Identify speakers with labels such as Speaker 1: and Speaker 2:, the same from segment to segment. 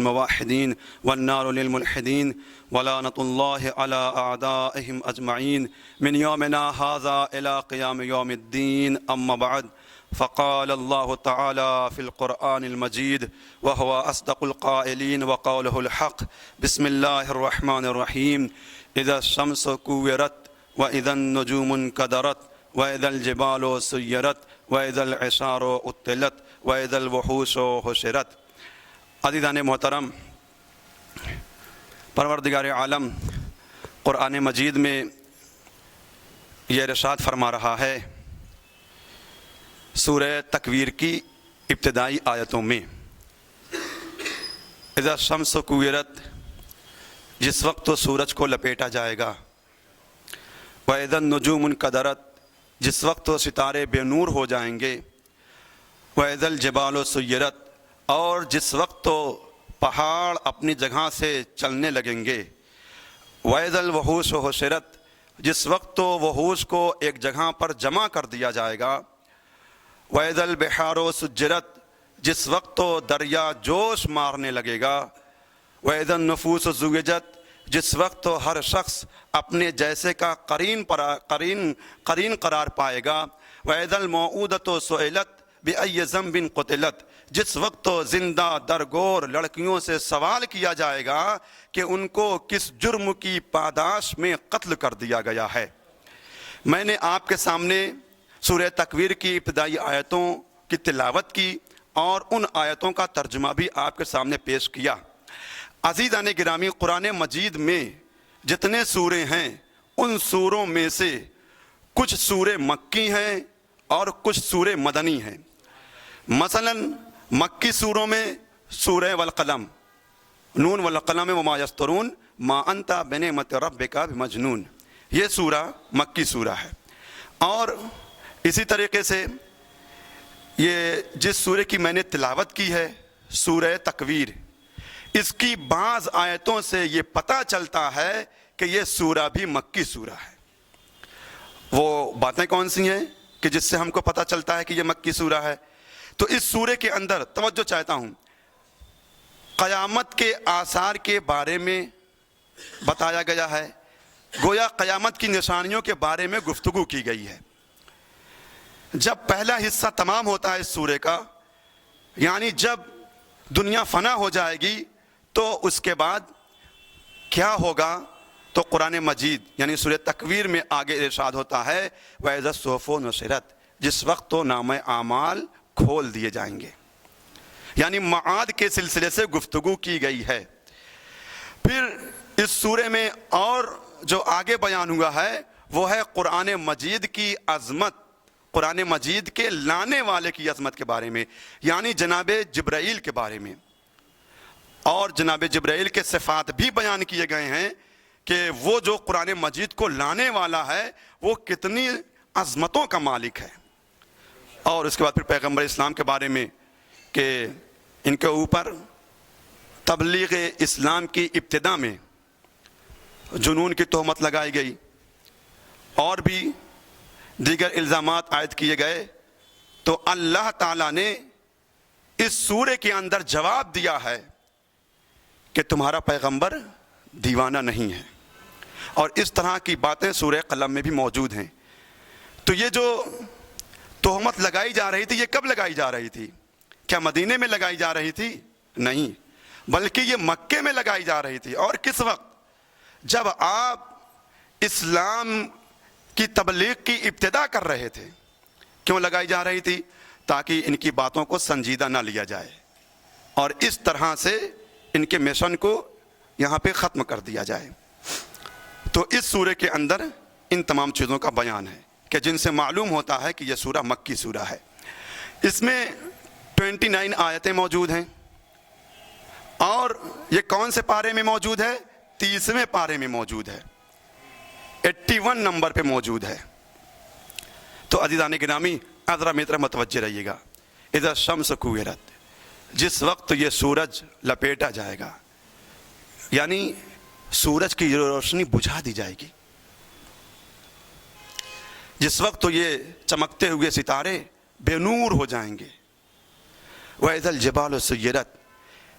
Speaker 1: للموحدين والنار للملحدين ولعنة الله على أعدائهم أجمعين من يومنا هذا إلى قيام يوم الدين. أما بعد، فقال الله تعالى في القرآن المجيد وهو أصدق القائلين وقوله الحق: بسم الله الرحمن الرحيم. إذا الشمس كورت وإذا النجوم انكدرت وإذا الجبال سيرت وإذا العشار عطلت وإذا الوحوش حشرت. عزیزان محترم، پروردگار عالم قرآن مجید میں یہ ارشاد فرما رہا ہے سورہ تکویر کی ابتدائی آیتوں میں، اذا الشمس کوورت، جس وقت تو سورج کو لپیٹا جائے گا، وَإِذَا النُّجُومُ انْكَدَرَتْ، جس وقت تو ستارے بے نور ہو جائیں گے، وَإِذَا الْجِبَالُ سُيِّرَتْ، اور جس وقت تو پہاڑ اپنی جگہ سے چلنے لگیں گے، وَإِذَا الْوُحُوشُ حُشِرَتْ، جس وقت تو وحوش کو ایک جگہ پر جمع کر دیا جائے گا، وَإِذَا الْبِحَارُ سُجِّرَتْ، جس وقت تو دریا جوش مارنے لگے گا، وَإِذَا النُّفُوسُ زُوِّجَتْ، جس وقت تو ہر شخص اپنے جیسے کا قرین قرار پائے گا، وَإِذَا الْمَوْءُودَةُ سُئِلَتْ بِأَيِّ ذَنبٍ قُتِلَتْ، جس وقت تو زندہ درگور لڑکیوں سے سوال کیا جائے گا کہ ان کو کس جرم کی پاداش میں قتل کر دیا گیا ہے۔ میں نے آپ کے سامنے سورہ تکویر کی ابتدائی آیتوں کی تلاوت کی اور ان آیتوں کا ترجمہ بھی آپ کے سامنے پیش کیا۔ عزیزان گرامی، قرآن مجید میں جتنے سورے ہیں ان سوروں میں سے کچھ سورے مکی ہیں اور کچھ سورے مدنی ہیں۔ مثلا مکی سوروں میں سورہ والقلم، نون والقلم وما یسطرون ما انت بنعمت ربک بمجنون، یہ سورہ مکی سورہ ہے۔ اور اسی طریقے سے یہ جس سورے کی میں نے تلاوت کی ہے سورہ تکویر، اس کی بعض آیتوں سے یہ پتہ چلتا ہے کہ یہ سورہ بھی مکی سورہ ہے۔ وہ باتیں کون سی ہیں کہ جس سے ہم کو پتہ چلتا ہے کہ یہ مکی سورہ ہے؟ تو اس سورے کے اندر توجہ چاہتا ہوں، قیامت کے آثار کے بارے میں بتایا گیا ہے، گویا قیامت کی نشانیوں کے بارے میں گفتگو کی گئی ہے۔ جب پہلا حصہ تمام ہوتا ہے اس سورے کا، یعنی جب دنیا فنا ہو جائے گی تو اس کے بعد کیا ہوگا، تو قرآن مجید یعنی سورہ تکویر میں آگے ارشاد ہوتا ہے وَإِذَا الصُّحُفُ نُشِرَتْ، جس وقت تو نامہ اعمال کھول دیے جائیں گے، یعنی معاد کے سلسلے سے گفتگو کی گئی ہے۔ پھر اس سورے میں اور جو آگے بیان ہوا ہے وہ ہے قرآن مجید کی عظمت، قرآن مجید کے لانے والے کی عظمت کے بارے میں، یعنی جناب جبرائیل کے بارے میں، اور جناب جبرائیل کے صفات بھی بیان کیے گئے ہیں کہ وہ جو قرآن مجید کو لانے والا ہے وہ کتنی عظمتوں کا مالک ہے۔ اور اس کے بعد پھر پیغمبر اسلام کے بارے میں کہ ان کے اوپر تبلیغ اسلام کی ابتدا میں جنون کی تہمت لگائی گئی اور بھی دیگر الزامات عائد کیے گئے، تو اللہ تعالیٰ نے اس سورے کے اندر جواب دیا ہے کہ تمہارا پیغمبر دیوانہ نہیں ہے، اور اس طرح کی باتیں سورہ قلم میں بھی موجود ہیں۔ تو یہ جو تہمت لگائی جا رہی تھی یہ کب لگائی جا رہی تھی؟ کیا مدینے میں لگائی جا رہی تھی؟ نہیں، بلکہ یہ مکے میں لگائی جا رہی تھی۔ اور کس وقت؟ جب آپ اسلام کی تبلیغ کی ابتدا کر رہے تھے۔ کیوں لگائی جا رہی تھی؟ تاکہ ان کی باتوں کو سنجیدہ نہ لیا جائے اور اس طرح سے ان کے مشن کو یہاں پہ ختم کر دیا جائے۔ تو اس سورے کے اندر ان تمام چیزوں کا بیان ہے کہ جن سے معلوم ہوتا ہے کہ یہ سورہ مکی سورہ ہے۔ اس میں 29 آیتیں موجود ہیں، اور یہ کون سے پارے میں موجود ہے؟ 30ویں پارے میں موجود ہے، 81 نمبر پہ موجود ہے۔ تو عزیزان گرامی ذرا میری طرف متوجہ رہیے گا۔ اذا الشمس کوورت، جس وقت یہ سورج لپیٹا جائے گا، یعنی سورج کی روشنی بجھا دی جائے گی، جس وقت تو یہ چمکتے ہوئے ستارے بے نور ہو جائیں گے۔ وَإِذَا الْجِبَالُ سُيِّرَتْ،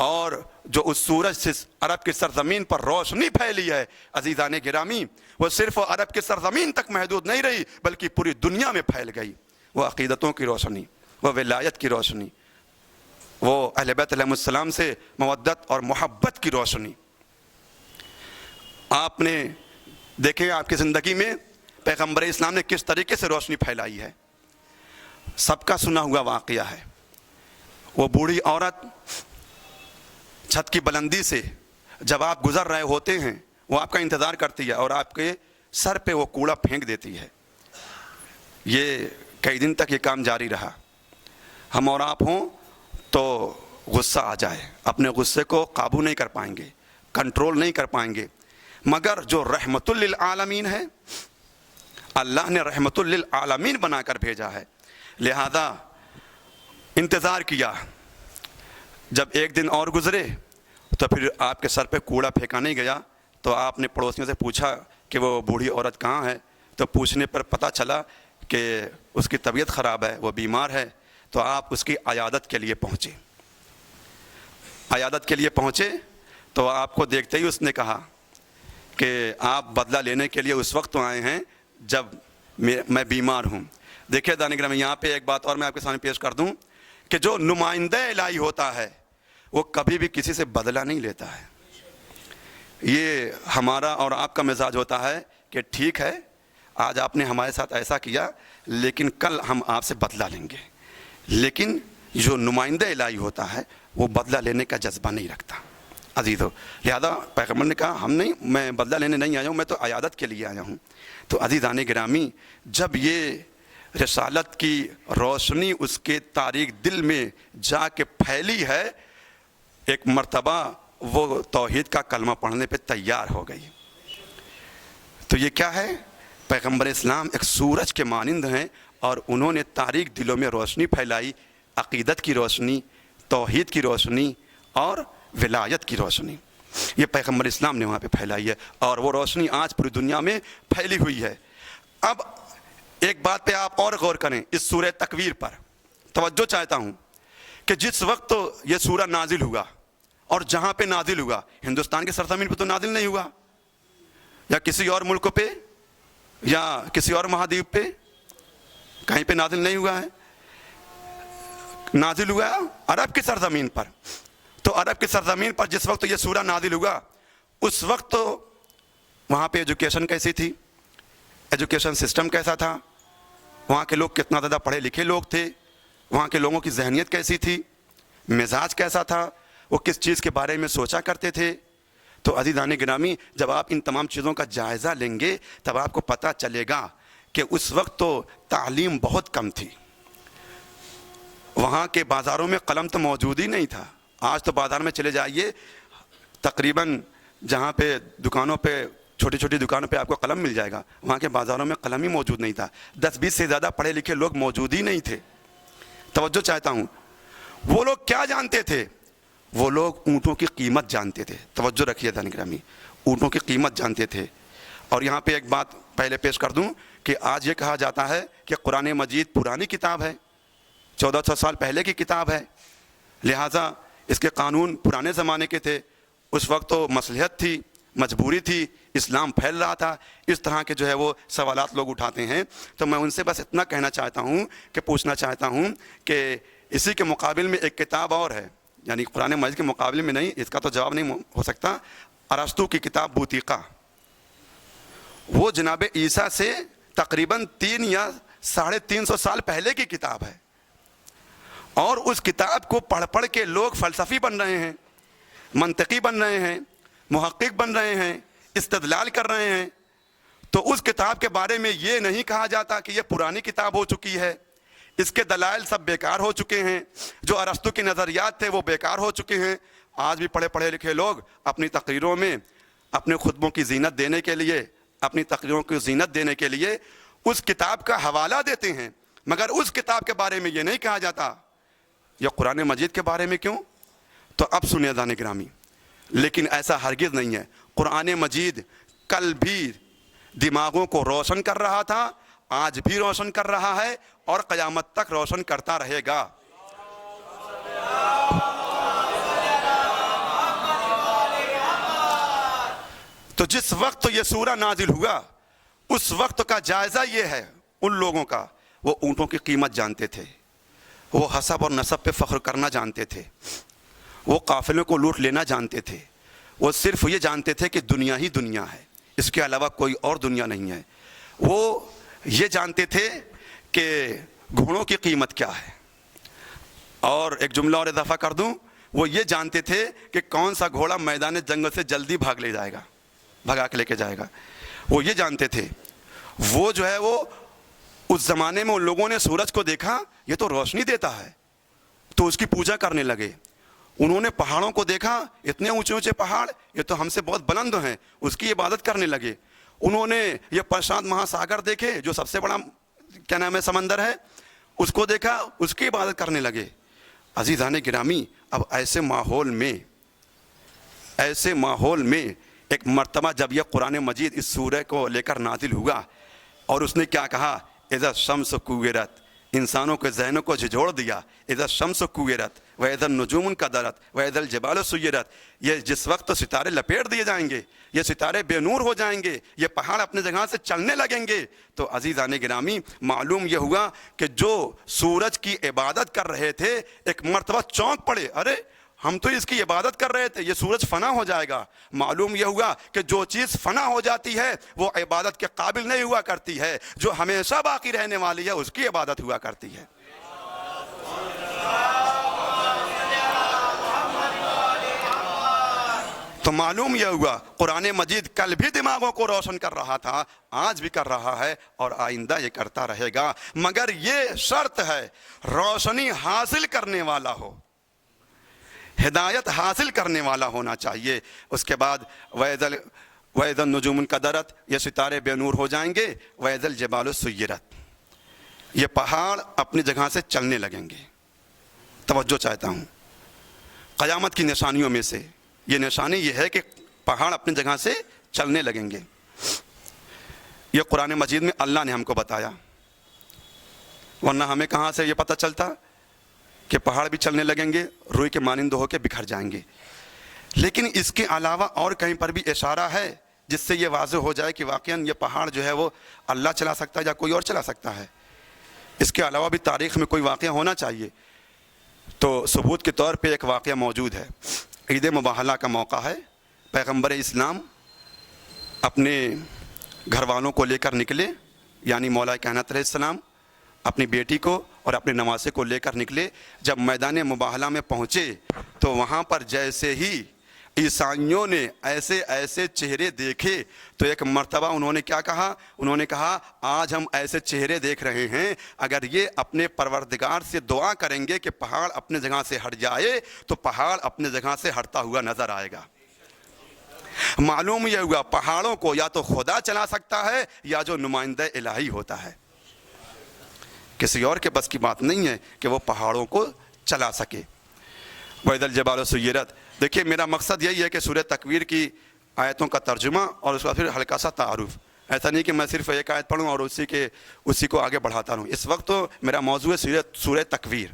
Speaker 1: اور جو اس سورج سے عرب کی سرزمین پر روشنی پھیلی ہے عزیزان گرامی، وہ صرف عرب کی سرزمین تک محدود نہیں رہی بلکہ پوری دنیا میں پھیل گئی۔ وہ عقیدتوں کی روشنی، وہ ولایت کی روشنی، وہ اہل بیت علیہ السلام سے مودت اور محبت کی روشنی۔ آپ نے دیکھیں آپ کی زندگی میں پیغمبر اسلام نے کس طریقے سے روشنی پھیلائی ہے۔ سب کا سنا ہوا واقعہ ہے، وہ بوڑھی عورت چھت کی بلندی سے جب آپ گزر رہے ہوتے ہیں وہ آپ کا انتظار کرتی ہے اور آپ کے سر پہ وہ کوڑا پھینک دیتی ہے۔ یہ کئی دن تک یہ کام جاری رہا۔ ہم اور آپ ہوں تو غصہ آ جائے، اپنے غصے کو قابو نہیں کر پائیں گے، کنٹرول نہیں کر پائیں گے، مگر جو رحمت للعالمین ہے، اللہ نے رحمت للعالمین بنا کر بھیجا ہے، لہذا انتظار کیا۔ جب ایک دن اور گزرے تو پھر آپ کے سر پہ کوڑا پھینکا نہیں گیا، تو آپ نے پڑوسیوں سے پوچھا کہ وہ بوڑھی عورت کہاں ہے، تو پوچھنے پر پتہ چلا کہ اس کی طبیعت خراب ہے، وہ بیمار ہے۔ تو آپ اس کی عیادت کے لیے پہنچے۔ عیادت کے لیے پہنچے تو آپ کو دیکھتے ہی اس نے کہا کہ آپ بدلہ لینے کے لیے اس وقت تو آئے ہیں جب میں بیمار ہوں۔ دیکھیے دانِ گرامی، یہاں پہ ایک بات اور میں آپ کے سامنے پیش کر دوں کہ جو نمائندہ الہی ہوتا ہے وہ کبھی بھی کسی سے بدلہ نہیں لیتا ہے۔ یہ ہمارا اور آپ کا مزاج ہوتا ہے کہ ٹھیک ہے آج آپ نے ہمارے ساتھ ایسا کیا لیکن کل ہم آپ سے بدلہ لیں گے، لیکن جو نمائندہ الہی ہوتا ہے وہ بدلہ لینے کا جذبہ نہیں رکھتا عزیزو۔ لہذا پیغمبر نے کہا ہم نہیں، میں بدلہ لینے نہیں آیا ہوں، میں تو عیادت کے لیے آیا ہوں۔ تو عزیزان گرامی، جب یہ رسالت کی روشنی اس کے تاریک دل میں جا کے پھیلی ہے، ایک مرتبہ وہ توحید کا کلمہ پڑھنے پہ تیار ہو گئی۔ تو یہ کیا ہے؟ پیغمبر اسلام ایک سورج کے مانند ہیں اور انہوں نے تاریک دلوں میں روشنی پھیلائی، عقیدت کی روشنی، توحید کی روشنی اور ولایت کی روشنی۔ یہ پیغمبر اسلام نے وہاں پہ پھیلائی ہے اور وہ روشنی آج پوری دنیا میں پھیلی ہوئی ہے۔ اب ایک بات پہ آپ اور غور کریں، اس سورہ تکویر پر توجہ چاہتا ہوں کہ جس وقت تو یہ سورہ نازل ہوا اور جہاں پہ نازل ہوا، ہندوستان کے سرزمین پہ تو نازل نہیں ہوا، یا کسی اور ملک پہ یا کسی اور مہادیپ پہ، کہیں پہ نازل نہیں ہوا ہے، نازل ہوا عرب کی سرزمین پر۔ تو عرب کی سرزمین پر جس وقت یہ سورہ نازل ہوا اس وقت تو وہاں پہ ایجوکیشن کیسی تھی، ایجوکیشن سسٹم کیسا تھا، وہاں کے لوگ کتنا زیادہ پڑھے لکھے لوگ تھے، وہاں کے لوگوں کی ذہنیت کیسی تھی، مزاج کیسا تھا، وہ کس چیز کے بارے میں سوچا کرتے تھے۔ تو عزیزان گرامی، جب آپ ان تمام چیزوں کا جائزہ لیں گے تب آپ کو پتہ چلے گا کہ اس وقت تو تعلیم بہت کم تھی، وہاں کے بازاروں میں قلم تو موجود ہی نہیں تھا۔ آج تو بازار میں چلے جائیے، تقریباً جہاں پہ دکانوں پہ چھوٹی چھوٹی دکانوں پہ آپ کو قلم مل جائے گا، وہاں کے بازاروں میں قلم ہی موجود نہیں تھا۔ 10-20 سے زیادہ پڑھے لکھے لوگ موجود ہی نہیں تھے۔ توجہ چاہتا ہوں، وہ لوگ کیا جانتے تھے؟ وہ لوگ اونٹوں کی قیمت جانتے تھے۔ توجہ رکھیے دانِ گرامی، اونٹوں کی قیمت جانتے تھے۔ اور یہاں پہ ایک بات پہلے پیش کر دوں کہ آج یہ کہا جاتا ہے کہ قرآن مجید پرانی کتاب ہے، 1400 سال پہلے کی کتاب ہے، لہٰذا اس کے قانون پرانے زمانے کے تھے۔ اس وقت تو مصلحت تھی، مجبوری تھی، اسلام پھیل رہا تھا، اس طرح کے جو ہے وہ سوالات لوگ اٹھاتے ہیں۔ تو میں ان سے بس اتنا کہنا چاہتا ہوں کہ پوچھنا چاہتا ہوں کہ اسی کے مقابل میں ایک کتاب اور ہے، یعنی قرآن مجید کے مقابلے میں نہیں، اس کا تو جواب نہیں ہو سکتا، ارسطو کی کتاب بوتیقہ۔ وہ جناب عیسیٰ سے تقریباً 300 یا 350 سال پہلے کی کتاب ہے، اور اس کتاب کو پڑھ پڑھ کے لوگ فلسفی بن رہے ہیں، منطقی بن رہے ہیں، محقق بن رہے ہیں، استدلال کر رہے ہیں۔ تو اس کتاب کے بارے میں یہ نہیں کہا جاتا کہ یہ پرانی کتاب ہو چکی ہے، اس کے دلائل سب بیکار ہو چکے ہیں، جو ارسطو کے نظریات تھے وہ بیکار ہو چکے ہیں۔ آج بھی پڑھے لکھے لوگ اپنی تقریروں میں اپنے خطبوں کی زینت دینے کے لیے، اپنی تقریروں کی زینت دینے کے لیے اس کتاب کا حوالہ دیتے ہیں، مگر اس کتاب کے بارے میں یہ نہیں کہا جاتا۔ یا قرآن مجید کے بارے میں کیوں؟ تو اب سنیے دانِ گرامی، لیکن ایسا ہرگز نہیں ہے۔ قرآن مجید کل بھی دماغوں کو روشن کر رہا تھا، آج بھی روشن کر رہا ہے اور قیامت تک روشن کرتا رہے گا۔ تو جس وقت یہ سورہ نازل ہوا اس وقت کا جائزہ یہ ہے ان لوگوں کا، وہ اونٹوں کی قیمت جانتے تھے، وہ حسب اور نسب پہ فخر کرنا جانتے تھے، وہ قافلوں کو لوٹ لینا جانتے تھے، وہ صرف یہ جانتے تھے کہ دنیا ہی دنیا ہے، اس کے علاوہ کوئی اور دنیا نہیں ہے۔ وہ یہ جانتے تھے کہ گھوڑوں کی قیمت کیا ہے، اور ایک جملہ اور اضافہ کر دوں، وہ یہ جانتے تھے کہ کون سا گھوڑا میدان جنگل سے جلدی بھاگ لے جائے گا، بھگا کے لے کے جائے گا، وہ یہ جانتے تھے۔ وہ جو ہے وہ اس زمانے میں ان لوگوں نے سورج کو دیکھا، یہ تو روشنی دیتا ہے، تو اس کی پوجا کرنے لگے۔ انہوں نے پہاڑوں کو دیکھا، اتنے اونچے اونچے پہاڑ، یہ تو ہم سے بہت بلند ہیں، اس کی عبادت کرنے لگے۔ انہوں نے یہ پرشانت مہاساگر دیکھے، جو سب سے بڑا کیا نام ہے سمندر ہے، اس کو دیکھا، اس کی عبادت کرنے لگے۔ عزیزان گرامی، اب ایسے ماحول میں ایک مرتبہ جب یہ قرآن مجید اس سورہ کو لے کر نازل ہوا، اور اس نے کیا کہا، اذا الشمس کوورت، انسانوں کے ذہنوں کو جھجھوڑ دیا، اذا الشمس کوورت واذا النجوم انکدرت واذا الجبال سیرت، یہ جس وقت ستارے لپیٹ دیے جائیں گے، یہ ستارے بے نور ہو جائیں گے، یہ پہاڑ اپنے جگہ سے چلنے لگیں گے۔ تو عزیزان گرامی، معلوم یہ ہوا کہ جو سورج کی عبادت کر رہے تھے ایک مرتبہ چونک پڑے، ارے ہم تو اس کی عبادت کر رہے تھے، یہ سورج فنا ہو جائے گا۔ معلوم یہ ہوا کہ جو چیز فنا ہو جاتی ہے وہ عبادت کے قابل نہیں ہوا کرتی ہے، جو ہمیشہ باقی رہنے والی ہے اس کی عبادت ہوا کرتی ہے۔ تو معلوم یہ ہوا قرآن مجید کل بھی دماغوں کو روشن کر رہا تھا، آج بھی کر رہا ہے، اور آئندہ یہ کرتا رہے گا، مگر یہ شرط ہے روشنی حاصل کرنے والا ہو، ہدایت حاصل کرنے والا ہونا چاہیے۔ اس کے بعد وَإِذَا النُّجُومُ انْكَدَرَتْ، یہ ستارے بے نور ہو جائیں گے، وَإِذَا الْجِبَالُ سُيِّرَتْ، یہ پہاڑ اپنی جگہ سے چلنے لگیں گے۔ توجہ چاہتا ہوں، قیامت کی نشانیوں میں سے یہ نشانی یہ ہے کہ پہاڑ اپنی جگہ سے چلنے لگیں گے۔ یہ قرآن مجید میں اللہ نے ہم کو بتایا، ورنہ ہمیں کہاں سے یہ پتہ چلتا کہ پہاڑ بھی چلنے لگیں گے، روئی کے مانند ہو کے بکھر جائیں گے۔ لیکن اس کے علاوہ اور کہیں پر بھی اشارہ ہے جس سے یہ واضح ہو جائے کہ واقعاً یہ پہاڑ جو ہے وہ اللہ چلا سکتا ہے یا کوئی اور چلا سکتا ہے۔ اس کے علاوہ بھی تاریخ میں کوئی واقعہ ہونا چاہیے۔ تو ثبوت کے طور پہ ایک واقعہ موجود ہے۔ عید مباہلہ کا موقع ہے، پیغمبر اسلام اپنے گھر والوں کو لے کر نکلے، یعنی مولا کائنات علیہ السلام اپنی بیٹی کو اور اپنے نواسے کو لے کر نکلے۔ جب میدان مباہلہ میں پہنچے تو وہاں پر جیسے ہی عیسائیوں نے ایسے چہرے دیکھے تو ایک مرتبہ انہوں نے کیا کہا، انہوں نے کہا آج ہم ایسے چہرے دیکھ رہے ہیں، اگر یہ اپنے پروردگار سے دعا کریں گے کہ پہاڑ اپنے جگہ سے ہٹ جائے تو پہاڑ اپنے جگہ سے ہٹتا ہوا نظر آئے گا۔ معلوم یہ ہوا پہاڑوں کو یا تو خدا چلا سکتا ہے یا جو نمائندہ الہی ہوتا ہے، کسی اور کے بس کی بات نہیں ہے کہ وہ پہاڑوں کو چلا سکے۔ وَإِذَا الْجِبَالُ سُيِّرَتْ، دیکھیے میرا مقصد یہی ہے کہ سورہ تکویر کی آیتوں کا ترجمہ اور اس کا پھر ہلکا سا تعارف، ایسا نہیں کہ میں صرف ایک آیت پڑھوں اور اسی کو آگے بڑھاتا رہوں۔ اس وقت تو میرا موضوع ہے سورہ تکویر۔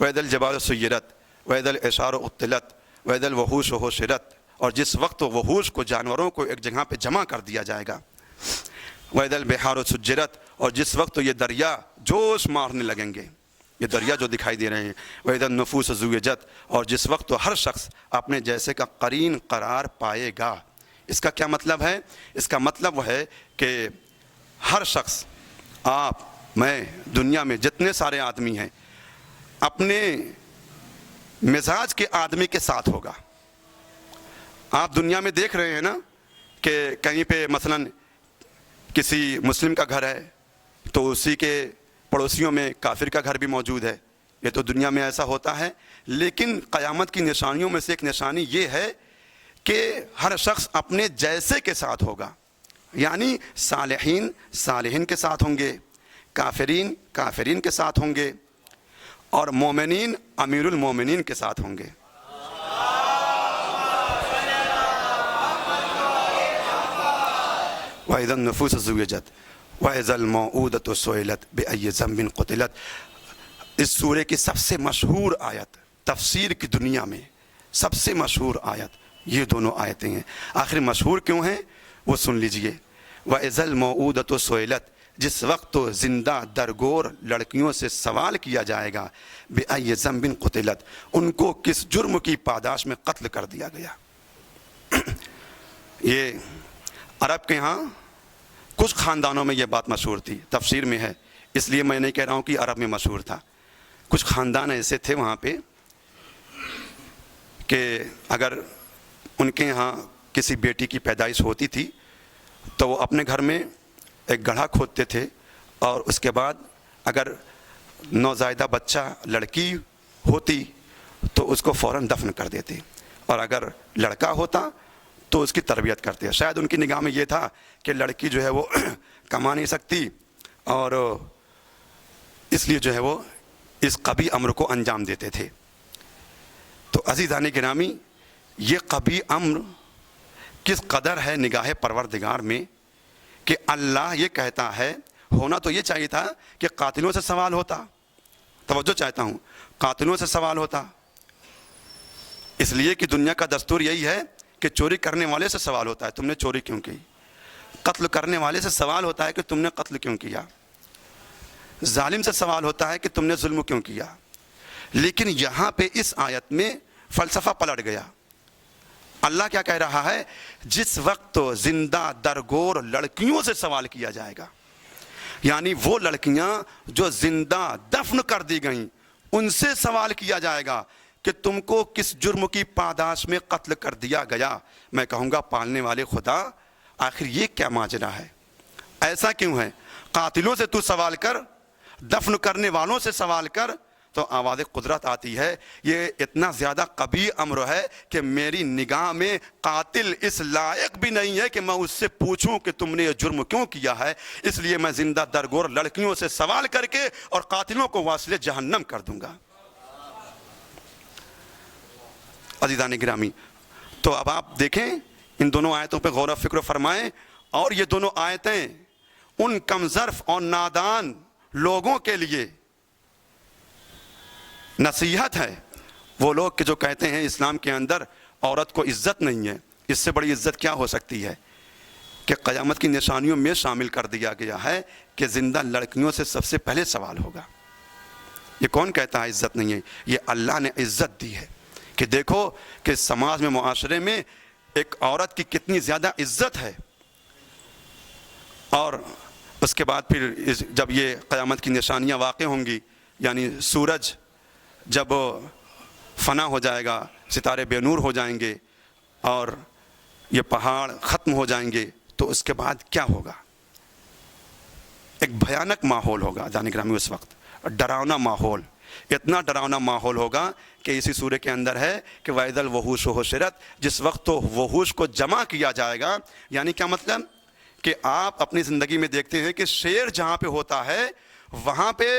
Speaker 1: وَإِذَا الْجِبَالُ سُيِّرَتْ وَإِذَا الْعِشَارُ عُطِّلَتْ وَإِذَا الْوُحُوشُ حُشِرَتْ، اور جس وقت وحوش کو، جانوروں کو ایک جگہ پہ جمع کر دیا جائے گا۔ وَإِذَا الْبِحَارُ سُجِّرَتْ، اور جس وقت یہ دریا جوش مارنے لگیں گے، یہ دریا جو دکھائی دے رہے ہیں۔ وَإِذَا النُّفُوسُ زُوِّجَتْ، اور جس وقت ہر شخص اپنے جیسے کا قرین قرار پائے گا۔ اس کا کیا مطلب ہے؟ اس کا مطلب وہ ہے کہ ہر شخص، آپ، میں، دنیا میں جتنے سارے آدمی ہیں، اپنے مزاج کے آدمی کے ساتھ ہوگا۔ آپ دنیا میں دیکھ رہے ہیں نا کہ کہیں پہ مثلاً کسی مسلم کا گھر ہے تو اسی کے پڑوسیوں میں کافر کا گھر بھی موجود ہے، یہ تو دنیا میں ایسا ہوتا ہے۔ لیکن قیامت کی نشانیوں میں سے ایک نشانی یہ ہے کہ ہر شخص اپنے جیسے کے ساتھ ہوگا، یعنی صالحین صالحین کے ساتھ ہوں گے، کافرین کافرین کے ساتھ ہوں گے، اور مومنین امیر المومنین کے ساتھ ہوں گے۔ وَإِذَا النُّفُوسُ زُوِّجَتْ وَإِذَا الْمَوْءُودَةُ سُئِلَتْ بِأَيِّ ذَنبٍ قُتِلَتْ، اس سورے کی سب سے مشہور آیت، تفسیر کی دنیا میں سب سے مشہور آیت یہ دونوں آیتیں ہیں. آخر مشہور کیوں ہیں وہ سن لیجئے. وَإِذَا الْمَوْءُودَةُ سُئِلَتْ، جس وقت تو زندہ درگور لڑکیوں سے سوال کیا جائے گا، بِأَيِّ ذَنبٍ قُتِلَتْ، ان کو کس جرم کی پاداش میں قتل کر دیا گیا. یہ عرب کے ہاں کچھ خاندانوں میں یہ بات مشہور تھی، تفسیر میں ہے، اس لیے میں نہیں کہہ رہا ہوں کہ عرب میں مشہور تھا. کچھ خاندان ایسے تھے وہاں پہ کہ اگر ان کے ہاں کسی بیٹی کی پیدائش ہوتی تھی تو وہ اپنے گھر میں ایک گڑھا کھودتے تھے، اور اس کے بعد اگر نوزائیدہ بچہ لڑکی ہوتی تو اس کو فوراً دفن کر دیتے، اور اگر لڑکا ہوتا تو اس کی تربیت کرتے. شاید ان کی نگاہ میں یہ تھا کہ لڑکی جو ہے وہ کما نہیں سکتی، اور اس لیے جو ہے وہ اس قبیح امر کو انجام دیتے تھے. تو عزیزان گرامی، یہ قبیح امر کس قدر ہے نگاہ پروردگار میں کہ اللہ یہ کہتا ہے. ہونا تو یہ چاہیے تھا کہ قاتلوں سے سوال ہوتا، توجہ چاہتا ہوں، قاتلوں سے سوال ہوتا، اس لیے کہ دنیا کا دستور یہی ہے کہ چوری کرنے والے سے سوال ہوتا ہے تم نے چوری کیوں کی، قتل کرنے والے سے سوال ہوتا ہے کہ تم نے قتل کیوں کیا، ظالم سے سوال ہوتا ہے کہ تم نے ظلم کیوں کیا. لیکن یہاں پہ اس آیت میں فلسفہ پلٹ گیا. اللہ کیا کہہ رہا ہے؟ جس وقت تو زندہ درگور لڑکیوں سے سوال کیا جائے گا، یعنی وہ لڑکیاں جو زندہ دفن کر دی گئیں ان سے سوال کیا جائے گا کہ تم کو کس جرم کی پاداش میں قتل کر دیا گیا. میں کہوں گا پالنے والے خدا، آخر یہ کیا ماجرا ہے؟ ایسا کیوں ہے؟ قاتلوں سے تو سوال کر، دفن کرنے والوں سے سوال کر، تو آواز قدرت آتی ہے. یہ اتنا زیادہ قبیح امر ہے کہ میری نگاہ میں قاتل اس لائق بھی نہیں ہے کہ میں اس سے پوچھوں کہ تم نے یہ جرم کیوں کیا ہے. اس لیے میں زندہ درگور لڑکیوں سے سوال کر کے اور قاتلوں کو واصل جہنم کر دوں گا. عزیزان گرامی، تو اب آپ دیکھیں ان دونوں آیتوں پہ غور و فکر فرمائیں. اور یہ دونوں آیتیں ان کمظرف اور نادان لوگوں کے لیے نصیحت ہے. وہ لوگ کہ جو کہتے ہیں اسلام کے اندر عورت کو عزت نہیں ہے. اس سے بڑی عزت کیا ہو سکتی ہے کہ قیامت کی نشانیوں میں شامل کر دیا گیا ہے کہ زندہ لڑکیوں سے سب سے پہلے سوال ہوگا. یہ کون کہتا ہے عزت نہیں ہے؟ یہ اللہ نے عزت دی ہے کہ دیکھو کہ سماج میں، معاشرے میں ایک عورت کی کتنی زیادہ عزت ہے. اور اس کے بعد پھر جب یہ قیامت کی نشانیاں واقع ہوں گی، یعنی سورج جب فنا ہو جائے گا، ستارے بے نور ہو جائیں گے اور یہ پہاڑ ختم ہو جائیں گے، تو اس کے بعد کیا ہوگا؟ ایک بھیانک ماحول ہوگا جان گرامی. اس وقت ڈراؤنا ماحول، اتنا ڈراؤنا ماحول ہوگا کہ اسی سورہ کے اندر ہے کہ وَإِذَا الْوُحُوشُ حُشِرَتْ، جس وقت تو وحوش کو جمع کیا جائے گا. یعنی کیا مطلب؟ کہ آپ اپنی زندگی میں دیکھتے ہیں کہ شیر جہاں پہ ہوتا ہے وہاں پہ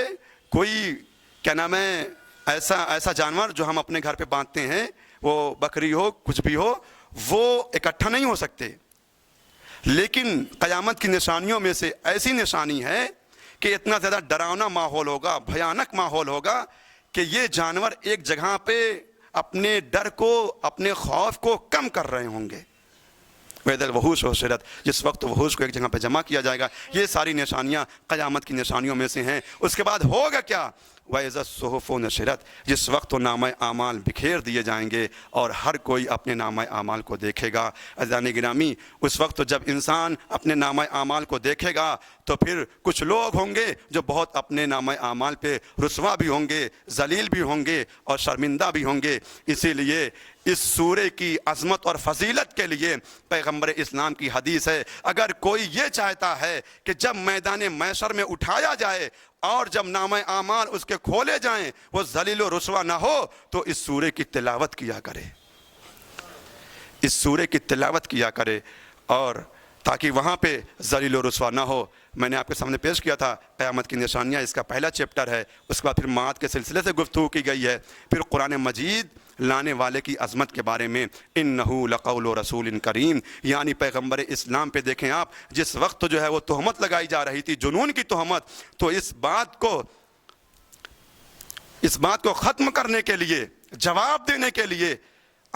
Speaker 1: کوئی کیا نام ہے ایسا جانور جو ہم اپنے گھر پہ باندھتے ہیں، وہ بکری ہو کچھ بھی ہو، وہ اکٹھا نہیں ہو سکتے. لیکن قیامت کی نشانیوں میں سے ایسی نشانی ہے کہ اتنا زیادہ ڈراؤنا ماحول ہوگا، بھیانک ماحول ہوگا کہ یہ جانور ایک جگہ پہ اپنے ڈر کو، اپنے خوف کو کم کر رہے ہوں گے. وَإِذَا الْوُحُوشُ حُشِرَتْ، جس وقت وحوش کو ایک جگہ پہ جمع کیا جائے گا. یہ ساری نشانیاں قیامت کی نشانیوں میں سے ہیں. اس کے بعد ہوگا کیا؟ وَإِذَا الصُّحُفُ نُشِرَتْ، جس وقت تو نامہ اعمال بکھیر دیے جائیں گے اور ہر کوئی اپنے نامہ اعمال کو دیکھے گا. عزیزان گرامی، اس وقت تو جب انسان اپنے نامہ اعمال کو دیکھے گا تو پھر کچھ لوگ ہوں گے جو بہت اپنے نامہ اعمال پہ رسوا بھی ہوں گے، ذلیل بھی ہوں گے اور شرمندہ بھی ہوں گے. اسی لیے اس سورے کی عظمت اور فضیلت کے لیے پیغمبر اسلام کی حدیث ہے، اگر کوئی یہ چاہتا ہے کہ جب میدان محشر میں اٹھایا جائے اور جب نامہ اعمال اس کے کھولے جائیں وہ ذلیل و رسوا نہ ہو، تو اس سورے کی تلاوت کیا کرے، اس سورے کی تلاوت کیا کرے، اور تاکہ وہاں پہ ذلیل و رسوا نہ ہو. میں نے آپ کے سامنے پیش کیا تھا قیامت کی نشانیاں، اس کا پہلا چیپٹر ہے. اس کے بعد پھر معاد کے سلسلے سے گفتگو کی گئی ہے. پھر قرآن مجید لانے والے کی عظمت کے بارے میں، انہو لقول رسول کریم، یعنی پیغمبر اسلام پہ دیکھیں آپ، جس وقت جو ہے وہ تہمت لگائی جا رہی تھی، جنون کی تہمت، تو اس بات کو ختم کرنے کے لیے، جواب دینے کے لیے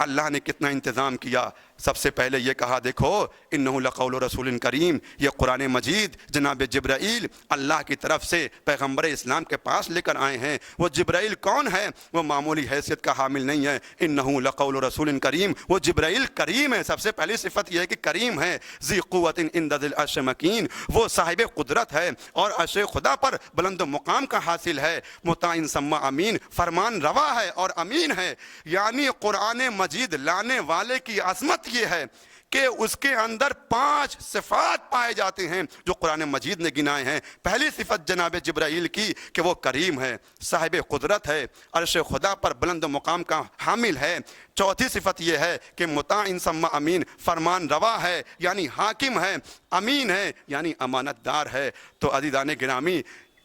Speaker 1: اللہ نے کتنا انتظام کیا. سب سے پہلے یہ کہا دیکھو انہ لقول رسول کریم، یہ قرآن مجید جناب جبرائیل اللہ کی طرف سے پیغمبر اسلام کے پاس لے کر آئے ہیں. وہ جبرائیل کون ہے؟ وہ معمولی حیثیت کا حامل نہیں ہے. انہ لقول رسول کریم، وہ جبرائیل کریم ہے. سب سے پہلی صفت یہ ہے کہ کریم ہے. ذی قوت عند ذی العرش مکین، وہ صاحب قدرت ہے اور عرش خدا پر بلند مقام کا حاصل ہے. مطاع ثم امین، فرمان روا ہے اور امین ہے. یعنی قرآن مجید لانے والے کی عظمت یہ ہے کہ اس کے اندر 5 صفات پائے جاتے ہیں جو قرآن مجید نے گنائے ہیں. پہلی صفت جناب جبرائیل کی کہ وہ کریم ہے، صاحب قدرت ہے، عرش خدا پر بلند مقام کا حامل ہے. چوتھی صفت یہ ہے کہ مطاع ثم امین، فرمان روا ہے یعنی حاکم ہے، امین ہے یعنی امانت دار ہے. تو عزیزان گرامی،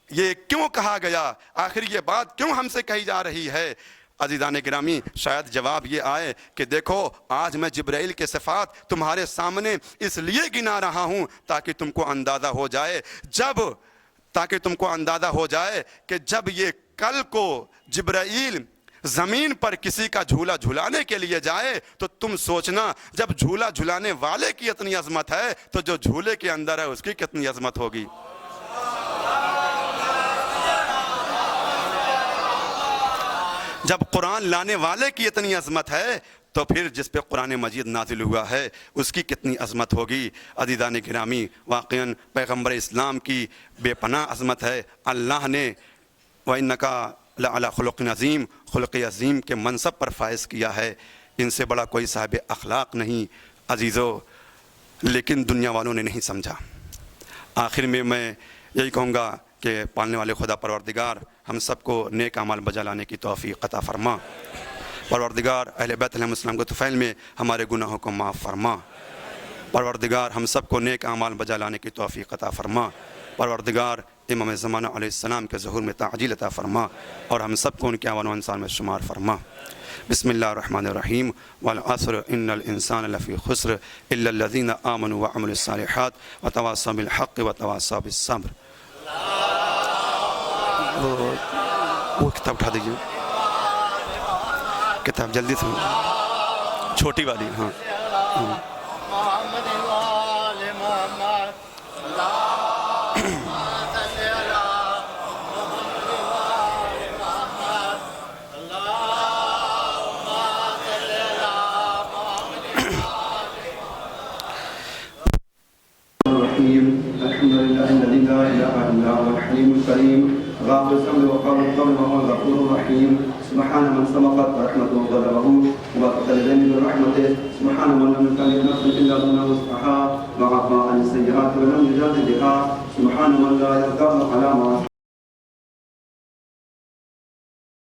Speaker 1: یہ کیوں کہا گیا؟ آخر یہ بات کیوں ہم سے کہی جا رہی ہے؟ عزیزان گرامی، شاید جواب یہ آئے کہ دیکھو آج میں جبرائیل کے صفات تمہارے سامنے اس لیے گنا رہا ہوں تاکہ تم کو اندازہ ہو جائے کہ جب یہ کل کو جبرائیل زمین پر کسی کا جھولا جھلانے کے لیے جائے تو تم سوچنا جب جھولا جھلانے والے کی اتنی عظمت ہے تو جو جھولے کے اندر ہے اس کی کتنی عظمت ہوگی. جب قرآن لانے والے کی اتنی عظمت ہے تو پھر جس پہ قرآن مجید نازل ہوا ہے اس کی کتنی عظمت ہوگی. عزیزان گرامی، واقعاً پیغمبر اسلام کی بے پناہ عظمت ہے. اللہ نے وَإِنَّكَ لَعَلَىٰ خُلُقٍ عَظِيمٍ، خلق عظیم کے منصب پر فائز کیا ہے. ان سے بڑا کوئی صاحب اخلاق نہیں عزیزو، لیکن دنیا والوں نے نہیں سمجھا. آخر میں یہی کہوں گا کہ پالنے والے خدا پروردگار ہم سب کو نیک اعمال بجا لانے کی توفیق عطا فرما. پروردگار اہل بیت علیہ السلام کے طفیل میں ہمارے گناہوں کو معاف فرما. پروردگار ہم سب کو نیک اعمال بجا لانے کی توفیق عطا فرما. پروردگار امام زمانہ علیہ السلام کے ظہور میں تعجیل عطا فرما اور ہم سب کو ان کے اعوان و انصار میں شمار فرما. بسم اللہ الرحمن الرحیم. والعصر ان الانسان لفی خسر الا الذین آمنوا وعملوا الصالحات وتواصوا بالحق وتواصوا بالصبر. وہ کتاب اٹھا دیجیے، کتاب جلدی سے، چھوٹی والی. ہاں
Speaker 2: غافر الذنب وقابل التوب وهو الغفور الرحيم. سبحان من سبقت رحمته وغضبه وبقت الذنب برحمته. سبحان من لم يكلف نفسا الا ظن وسعها وعفى عن السيئات ولم يجاز بها. سبحان من لا يرتاب على